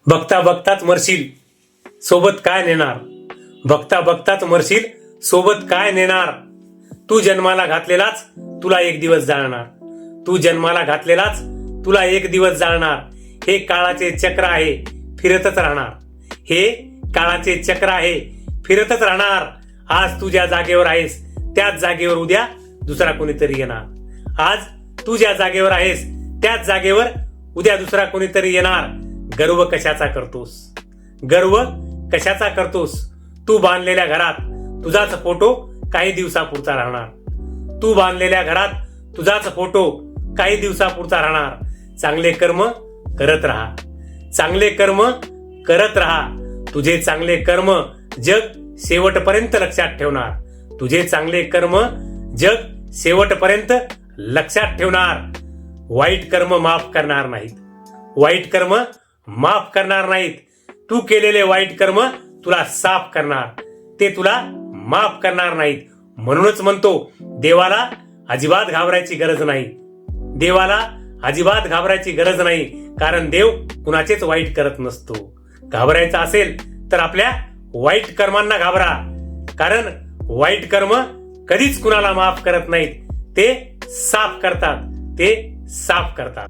बघता बघताच मरशील, सोबत काय नेणार? बघता बघताच मरशील, सोबत काय नेणार? तू जन्माला घातलेलाच तुला एक दिवस जाळणार. तू जन्माला घातलेलाच तुला एक दिवस जाळणार. हे काळाचे चक्र आहे, फिरतच राहणार. हे काळाचे चक्र आहे, फिरतच राहणार. आज तू ज्या जागेवर आहेस त्याच जागेवर उद्या दुसरा कोणीतरी येणार. आज तू ज्या जागेवर आहेस त्याच जागेवर उद्या दुसरा कोणीतरी येणार. गर्व कशाचा करतोस? गर्व कशाचा करतोस? तू बांधलेल्या घरात तुझाच फोटो काही दिवसापुरता राहणार. तू बांधलेल्या घरात तुझाच फोटो काही दिवसापुरता राहणार. चांगले कर्म करत राहा. चांगले कर्म करत राहा. तुझे चांगले कर्म जग शेवटपर्यंत लक्षात ठेवणार. तुझे चांगले कर्म जग शेवटपर्यंत लक्षात ठेवणार. वाईट कर्म माफ करणार नाहीत. वाईट कर्म माफ करणार नाहीत. तू केलेले वाईट कर्म तुला साफ करणार. ते तुला माफ करणार नाहीत. म्हणूनच म्हणतो, देवाला अजिबात घाबरायची गरज नाही. देवाला अजिबात घाबरायची गरज नाही. कारण देव कुणाचेच वाईट करत नसतो. घाबरायचं असेल तर आपल्या वाईट कर्मांना घाबरा. कारण वाईट कर्म कधीच कुणाला माफ करत नाहीत. ते साफ करतात. ते साफ करतात.